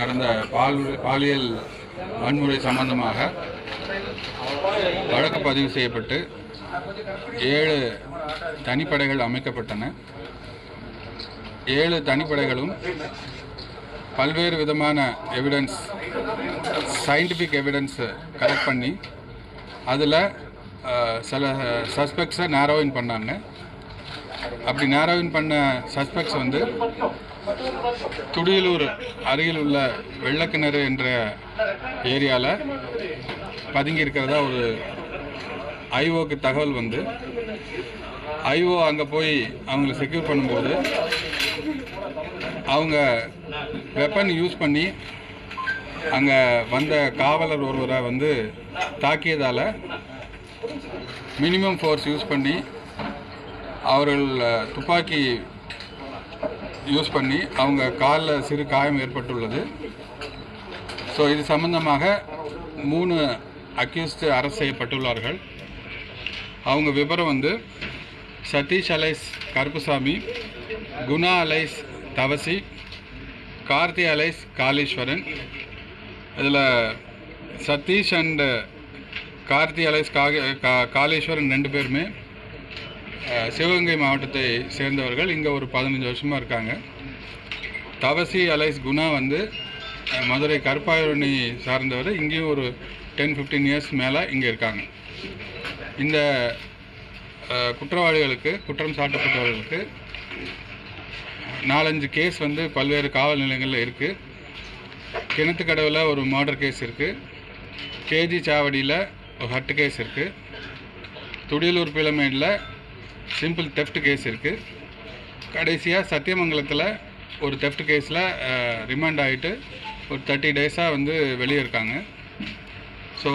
நடந்த பாலியல் வன்முறை சம்பந்தமாக வழக்கு பதிவு செய்யப்பட்டு 7 தனிப்படைகள் அமைக்கப்பட்டன. 7 தனிப்படைகளும் பல்வேறு விதமான எவிடன்ஸ், சயின்டிஃபிக் எவிடன்ஸ் கலெக்ட் பண்ணி அதில் சில சஸ்பெக்ட்ஸை நேரோவின் பண்ணாங்க. அப்படி நேரோவின் பண்ண சஸ்பெக்ட்ஸ் வந்து துடியலூர் அருகில் உள்ள வெள்ளக்கிணறு என்ற ஏரியாவில் பதுங்கி இருக்கிறதா ஒரு ஐஓக்கு தகவல் வந்து ஐஓ அங்கே போய் அவங்கள செக்யூர் பண்ணும்போது அவங்க வெப்பன் யூஸ் பண்ணி அங்கே வந்த காவலர் ஒருவரை வந்து தாக்கியதால் மினிமம் ஃபோர்ஸ் யூஸ் பண்ணி அவர்கள் துப்பாக்கி யூஸ் பண்ணி அவங்க காலில் சிறு காயம் ஏற்பட்டுள்ளது. ஸோ இது சம்பந்தமாக 3 அக்யூஸ்டு அரெஸ்ட் செய்யப்பட்டுள்ளார்கள். அவங்க விவரம் வந்து Satish alias Karuppusamy, Guna alias Thavasi, Karthi alias Kaleeswaran. இதில் சதீஷ் அண்ட் கார்த்தி அலைஸ் காளீஸ்வரன் 2 பேருமே சிவகங்கை மாவட்டத்தை சேர்ந்தவர்கள். இங்கே ஒரு 15 வருஷமாக இருக்காங்க. தவசி அலைஸ் குணா வந்து மதுரை கருப்பாயூரணி சார்ந்தவர். இங்கேயும் ஒரு 10-15 இயர்ஸ் மேலே இங்கே இருக்காங்க. இந்த குற்றவாளிகளுக்கு, குற்றம் சாட்டப்பட்டவர்களுக்கு 4-5 கேஸ் வந்து பல்வேறு காவல் நிலையங்களில் இருக்குது. கிணத்துக்கடவில் ஒரு மர்டர் கேஸ் இருக்குது. கேஜி சாவடியில் ஒரு ஹட்டு கேஸ் இருக்குது. துடியலூர் பிளமேடில் சிம்பிள் தெஃப்ட் கேஸ் இருக்குது. கடைசியாக சத்தியமங்கலத்தில் ஒரு தெஃப்ட் கேஸில் ரிமாண்ட் ஆகிட்டு ஒரு 30 டேஸாக வந்து வெளியே இருக்காங்க. ஸோ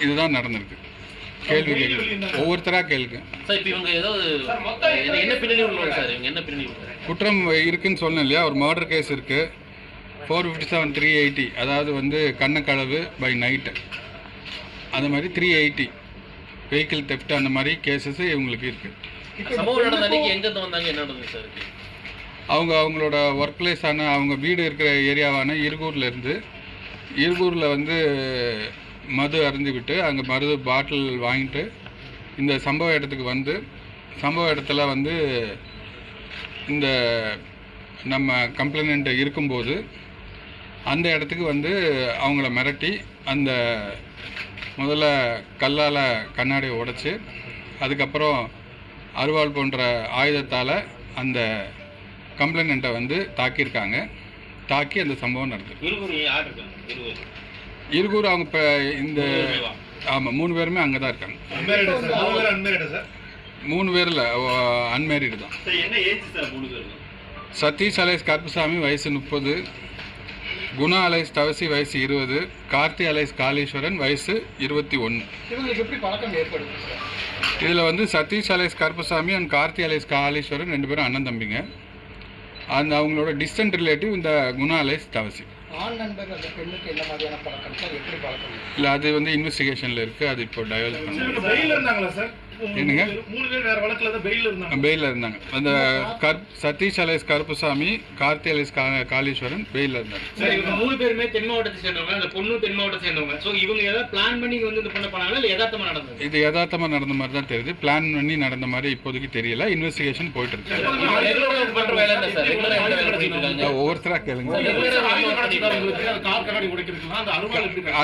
இதுதான் நடந்திருக்கு. கேள்வி கேட்குது, ஒவ்வொருத்தராக கேளுங்க. குற்றம் இருக்குன்னு சொன்னேன் இல்லையா, ஒரு மர்டர் கேஸ் இருக்குது. 457-380, அதாவது வந்து கண்ணக்களவு பை நைட்டு, அந்த மாதிரி 380 வெஹிக்கிள் தெஃப்ட், அந்த மாதிரி கேசஸ் இவங்களுக்கு இருக்குது. அவங்க அவங்களோட ஒர்க் பிளேஸான அவங்க வீடு இருக்கிற ஏரியாவான இருகூரில் வந்து மது அருந்திவிட்டு அங்கே மது பாட்டில் வாங்கிட்டு இந்த சம்பவ இடத்துக்கு வந்து சம்பவ இடத்துல வந்து இந்த நம்ம கம்ப்ளைண்ட் இருக்கும்போது அந்த இடத்துக்கு வந்து அவங்கள மிரட்டி அந்த முதல்ல கல்லால் கண்ணாடியை உடைச்சி அதுக்கப்புறம் அருவாள் போன்ற ஆயுதத்தால் அந்த கம்ப்ளைண்ட்டை வந்து தாக்கியிருக்காங்க. தாக்கி அந்த சம்பவம் நடந்தது. இருகூர் அவங்க இப்போ இந்த ஆமாம் 3 பேருமே அங்கே தான் இருக்காங்க. 3 பேரில் அன்மேரிடு தான். சதீஷ் அலைஸ் கருப்புசாமி வயசு 30, குணா அலைஸ் தவசி வயசு 20, கார்த்தி அலைஸ் காளீஸ்வரன் வயசு 21. இதில் வந்து Satish alias Karuppusamy and Karthi alias Kaleeswaran 2 பேரும் அண்ணன் தம்பிங்க. அந்த அவங்களோட டிஸ்டன்ட் ரிலேட்டிவ் இந்த குணா அலைஸ் தவசி. இல்லை, அது வந்து இன்வெஸ்டிகேஷனில் இருக்குது. அது இப்போ டைவர்ஸ் பண்ணுங்க. என்னங்க, பெயிலில் இருந்தாங்க. அந்த சதீஷ் அலைஸ் கருப்புசாமி, கார்த்தி அலைஸ் காளீஸ்வரன் பெயிலில் இருந்தாங்க. 3 பேருமே தென் மாவட்டத்தை சேர்ந்தவங்க. அந்த பொண்ணு தென் மாவட்டத்தை சேர்ந்தவங்க. ஸோ இவங்க ஏதாவது பிளான் பண்ணி வந்து இந்த பொண்ணை பண்ணாங்களா இல்லை யதார்த்தமாக நடந்தது? இது யதார்த்தமாக நடந்த மாதிரி தான் தெரியுது. பிளான் பண்ணி நடந்த மாதிரி இப்போதைக்கு தெரியல. இன்வெஸ்டிகேஷன் போயிட்டு இருக்கு. ஒவ்வொருத்தராக கேளுங்க.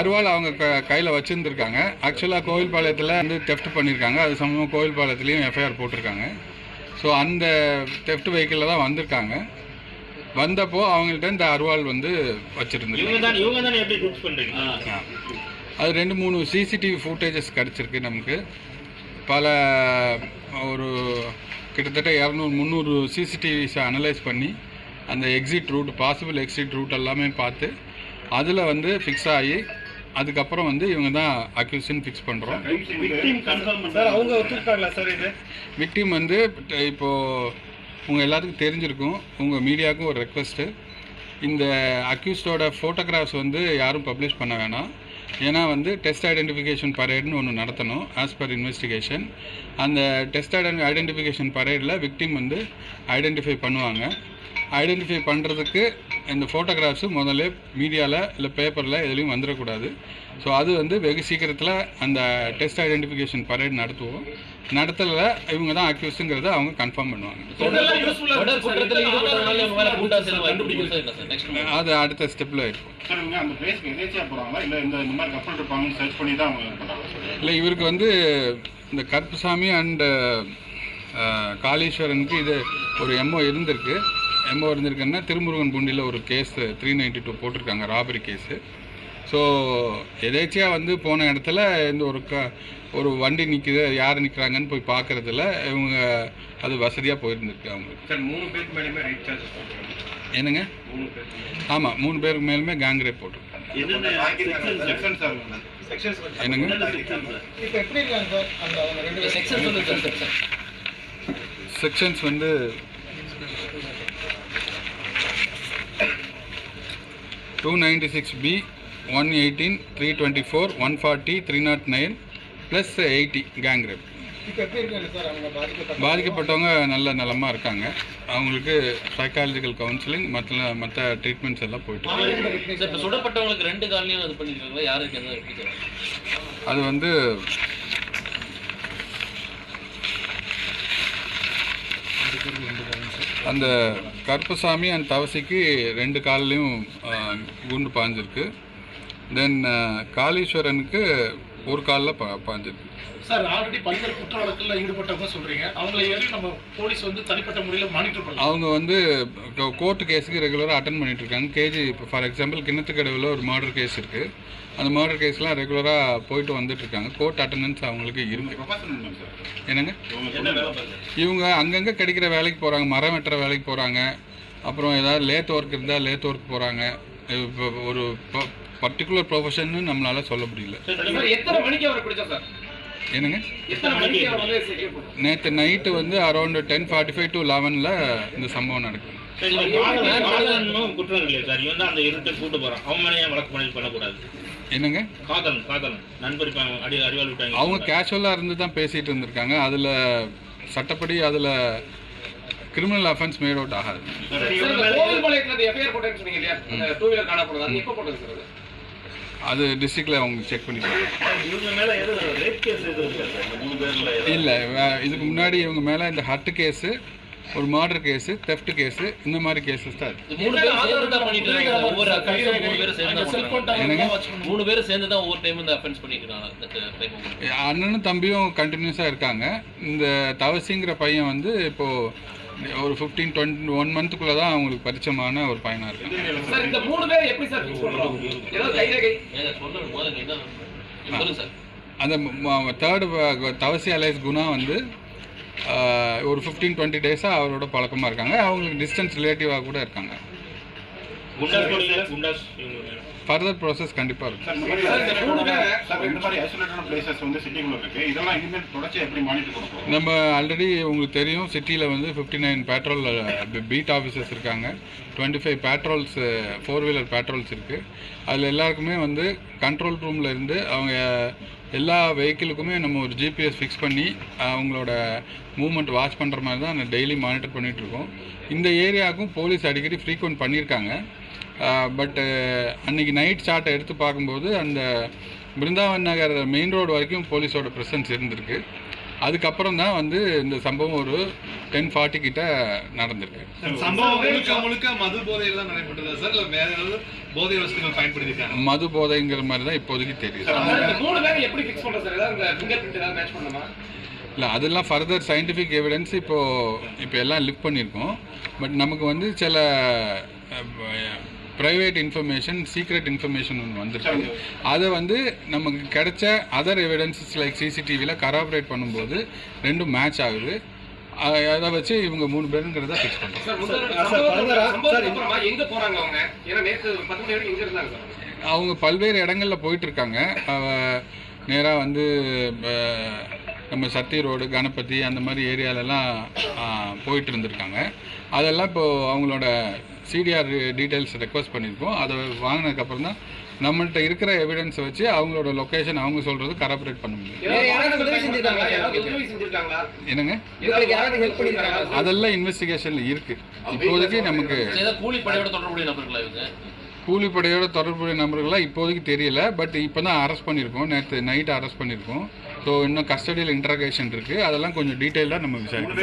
அருவாள் அவங்க கையில் வச்சுருந்துருக்காங்க. ஆக்சுவலாக கோவில்பாளையத்தில் வந்து தெஃப்ட் பண்ணியிருக்காங்க. அது சம்பவம் கோவில்பாளையத்துலேயும் எஃப்ஐஆர் போட்டிருக்காங்க. ஸோ அந்த தெஃப்ட் வெஹிக்கிளில் தான் வந்திருக்காங்க. வந்தப்போ அவங்கள்ட்ட இந்த அருவாள் வந்து வச்சுருந்துருக்காங்க. அது 2-3 சிசிடிவி ஃபுட்டேஜஸ் கிடச்சிருக்கு நமக்கு. பல ஒரு கிட்டத்தட்ட 200-300 சிசிடிவிஸை அனலைஸ் பண்ணி அந்த exit route, possible exit route எல்லாமே பார்த்து அதில் வந்து ஃபிக்ஸ் ஆகி அதுக்கப்புறம் வந்து இவங்க தான் அக்யூஷன் ஃபிக்ஸ் பண்ணுறோம். விக்டிம் வந்து இப்போது உங்கள் எல்லாத்துக்கும் தெரிஞ்சிருக்கும். உங்கள் மீடியாவுக்கும் ஒரு ரெக்வெஸ்ட்டு, இந்த அக்யூஸ்டோட ஃபோட்டோகிராஃப்ஸ் வந்து யாரும் பப்ளிஷ் பண்ண வேணாம். ஏன்னா வந்து டெஸ்ட் ஐடென்டிஃபிகேஷன் பரேடுன்னு ஒன்று நடத்தணும் ஆஸ் பர் இன்வெஸ்டிகேஷன். அந்த டெஸ்ட் ஐடென்டிஃபிகேஷன் பரேடில் விக்டிம் வந்து ஐடென்டிஃபை பண்ணுவாங்க. ஐடென்டிஃபை பண்ணுறதுக்கு இந்த ஃபோட்டோகிராஃப்ஸு முதல்ல மீடியாவில் இல்லை பேப்பரில் எதுலேயும் வந்துடக்கூடாது. ஸோ அது வந்து வெகு சீக்கிரத்தில் அந்த டெஸ்ட் ஐடென்டிஃபிகேஷன் பரேட் நடத்துவோம். நடத்தல இவங்க தான் அக்யூஸ்ங்கிறத அவங்க கன்ஃபார்ம் பண்ணுவாங்க. அது அடுத்த ஸ்டெப்பில் இருக்கும். இல்லை, இவருக்கு வந்து இந்த கருப்புசாமி அண்ட் காளீஸ்வரனுக்கு இது ஒரு எம்ஓ இருந்திருக்குன்னா திருமுருகன் பூண்டியில் ஒரு கேஸ் 392 போட்டிருக்காங்க, ராபரி கேஸு. ஸோ எதேச்சியாக வந்து போன இடத்துல இந்த ஒரு வண்டி நிற்குது, யார் நிற்கிறாங்கன்னு போய் பார்க்குறதுல இவங்க அது வசதியாக போயிருந்துருக்கு அவங்களுக்கு. சார் 3 பேருக்கு மேலேயுமே ரைட் சார்ஜஸ் என்னங்க? ஆமாம், 3 பேருக்கு மேலுமே கேங் ரேப் போட்டிருக்காங்க. என்னங்க? செக்ஷன்ஸ் வந்து (296B), 118, 324, 140, 309 ப்ளஸ் 80 கேங் ரேப். பாதிக்கப்பட்டவங்க நல்ல நலமாக இருக்காங்க. அவங்களுக்கு சைக்காலஜிக்கல் கவுன்சிலிங் மற்ற ட்ரீட்மெண்ட்ஸ் எல்லாம் போயிட்டு. சுடப்பட்டவங்களுக்கு 2 காலையும் அது பண்ணிருக்காங்க. யாருக்கு அது வந்து அந்த கருப்பசாமி அண்ட் தவசிக்கு 2 கால்லையும் குண்டு பாஞ்சிருக்கு. தென் காளீஸ்வரனுக்கு 1 காலில் பாஞ்சிருக்கு. சார், ஆல்ரெடி பல்வேறு குற்ற வழக்கில் ஈடுபட்டவங்க சொல்றீங்க. அவங்களை ஏறி நம்ம போலீஸ் வந்து தனிப்பட்ட முறையில் மானிட்டர் பண்ணலாம். அவங்க வந்து கோர்ட்டு கேஸுக்கு ரெகுலராக அட்டன் பண்ணிட்டு இருக்காங்க. கேஜி இப்போ ஃபார் எக்ஸாம்பிள் கிணத்துக்கடவில் ஒரு மர்டர் கேஸ் இருக்குது. அந்த மர்டர் கேஸ்லாம் ரெகுலராக போயிட்டு வந்துட்டு இருக்காங்க. கோர்ட் அட்டண்டன்ஸ் அவங்களுக்கு இருக்கு. என்னங்க? இவங்க அங்கங்கே கிடைக்கிற வேலைக்கு போகிறாங்க, மரம் வெட்டுற வேலைக்கு போகிறாங்க. அப்புறம் ஏதாவது லேத் ஒர்க் இருந்தால் லேத் ஒர்க் போகிறாங்க. இப்போ ஒரு பர்டிகுலர் ப்ரொஃபஷன்னு நம்மளால சொல்ல முடியல. என்னங்க? நேற்று நைட்டு வந்து அரௌண்ட் 10:45 to 11 இந்த சம்பவம் நடக்குது. என்னங்க? அவங்க கேஷுவலாக இருந்து தான் பேசிகிட்டு இருந்திருக்காங்க. அதில் சட்டப்படி அதில் கிரிமினல் அஃபென்ஸ் மேட் அவுட் ஆகாது. அது டிஸ்ட்ரிக்டில் அவங்க செக் பண்ணிக்கலாம். இல்லை, இதுக்கு முன்னாடி இவங்க மேலே இந்த ஹர்ட் கேஸு, ஒரு மர்டர் கேஸு, தெஃப்ட் கேஸு, இந்த மாதிரி கேஸஸ் தான் இருக்கு. 3 பேர் சேர்ந்து தான் ஒவ்வொரு டைம் இந்த அஃபென்ஸ் பண்ணிருக்காங்க. அண்ணனும் தம்பியும் கண்டினியூஸாக இருக்காங்க. இந்த தவசிங்கிற பையன் வந்து இப்போது ஒரு 15-21 மந்த்துக்குள்ளே தான் அவங்களுக்கு பரிச்சயமான ஒரு பையனாக இருக்கு. அந்த தேர்டு தவசி அலைஸ் குணா வந்து ஒரு 15-20 டேஸாக அவரோட பழக்கமாக இருக்காங்க. அவங்களுக்கு டிஸ்டன்ஸ் ரிலேட்டிவாக கூட இருக்காங்க. ஃபர்தர் ப்ராசஸ் கண்டிப்பாக இருக்கும். நம்ம ஆல்ரெடி உங்களுக்கு தெரியும், சிட்டியில் வந்து 59 பேட்ரோல் பீட் ஆஃபீஸர்ஸ் இருக்காங்க. 25 பேட்ரோல்ஸ் 4-வீலர் பேட்ரோல்ஸ் இருக்குது. அதில் எல்லாருக்குமே வந்து கண்ட்ரோல் ரூமில் இருந்து அவங்க எல்லா வெஹிக்கிளுக்குமே நம்ம ஒரு ஜிபிஎஸ் ஃபிக்ஸ் பண்ணி அவங்களோட மூவ்மெண்ட் வாட்ச் பண்ணுற மாதிரி தான் டெய்லி மானிட்டர் பண்ணிகிட்ருக்கோம். இந்த ஏரியாவுக்கும் போலீஸ் அடிக்கடி ஃப்ரீக்வெண்ட் பண்ணியிருக்காங்க. பட்டு அன்றைக்கி நைட் ஷாட்டை எடுத்து பார்க்கும்போது அந்த பிருந்தாவன் நகர் மெயின் ரோடு வரைக்கும் போலீஸோட ப்ரெசன்ஸ் இருந்திருக்கு. அதுக்கப்புறம் தான் வந்து இந்த சம்பவம் ஒரு 10:40 கிட்ட நடந்திருக்கு. மது போதைங்கிற மாதிரி தான் இப்போதைக்கு தெரியுது. இல்லை, அதெல்லாம் ஃபர்தர் சயின்டிஃபிக் எவிடன்ஸ் இப்போ எல்லாம் லிக் பண்ணியிருக்கோம். பட் நமக்கு வந்து சில ப்ரைவேட் இன்ஃபர்மேஷன், சீக்ரெட் இன்ஃபர்மேஷன் ஒன்று வந்துருக்கு. அதை வந்து நமக்கு கிடைச்ச அதர் எவிடன்சஸ் லைக் சிசிடிவியில் கராபரேட் பண்ணும்போது 2 மேட்ச் ஆகுது. அதை வச்சு இவங்க 3 பேருங்கிறத ஃபிக்ஸ் பண்ணுறோம். அவங்க பல்வேறு இடங்களில் போயிட்டுருக்காங்க. நேராக வந்து நம்ம சத்தி ரோடு, கணபதி அந்த மாதிரி ஏரியாலெல்லாம் போயிட்டு இருந்திருக்காங்க. அதெல்லாம் இப்போது அவங்களோட சிடிஆர் டீட்டெயில்ஸ் ரெக்வஸ்ட் பண்ணியிருக்கோம். அதை வாங்கினதுக்கப்புறம் தான் நம்மள்ட்ட இருக்கிற எவிடன்ஸை வச்சு அவங்களோட லொக்கேஷன் அவங்க சொல்கிறது கராபரேட் பண்ண முடியும். என்னங்க, அதெல்லாம் இன்வெஸ்டிகேஷனில் இருக்குது. இப்போதைக்கு நமக்கு கூலிப்படையோட தொடர்புடைய நபர்களா இவங்க? கூலிப்படையோட தொடர்புடைய நபர்களாக இப்போதைக்கு தெரியல. பட் இப்போ தான் அரெஸ்ட் பண்ணியிருக்கோம், நேற்று நைட்டு அரெஸ்ட் பண்ணியிருக்கோம். ஸோ இன்னும் கஸ்டடியில் இன்டராகேஷன் இருக்குது. அதெல்லாம் கொஞ்சம் டீட்டெயிலாக நம்ம விசாரிக்கணும்.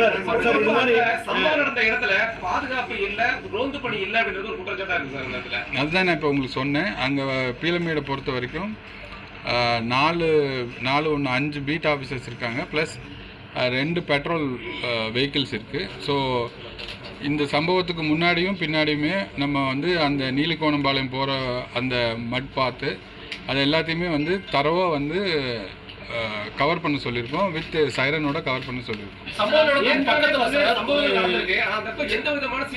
சம்பவம் நடந்த இடத்துல பாதுகாப்பு இல்லை, ரோந்து பணி இல்லை அப்படின்றது ஒரு குற்றச்சாட்டா இருக்கு சார். இந்த இடத்துல அதுதான் நான் இப்போ உங்களுக்கு சொன்னேன். அங்கே பீலமேடை பொறுத்த வரைக்கும் 5 பீட் ஆஃபீஸர்ஸ் இருக்காங்க, ப்ளஸ் 2 பெட்ரோல் வெஹிக்கிள்ஸ் இருக்குது. ஸோ இந்த சம்பவத்துக்கு முன்னாடியும் பின்னாடியுமே நம்ம வந்து அந்த நீலிகோணம்பாளையம் போகிற அந்த மட் பாத்து அது எல்லாத்தையுமே வந்து தரவாக வந்து கவர் பண்ண சொல்லியிருக்கோம். வித் சைரனோட கவர் பண்ண சொல்லியிருக்கோம். சம்பவம் நடந்த பக்கத்துல சார் சம்பவம் நடந்திருக்கு. ஆனா எந்த விதமான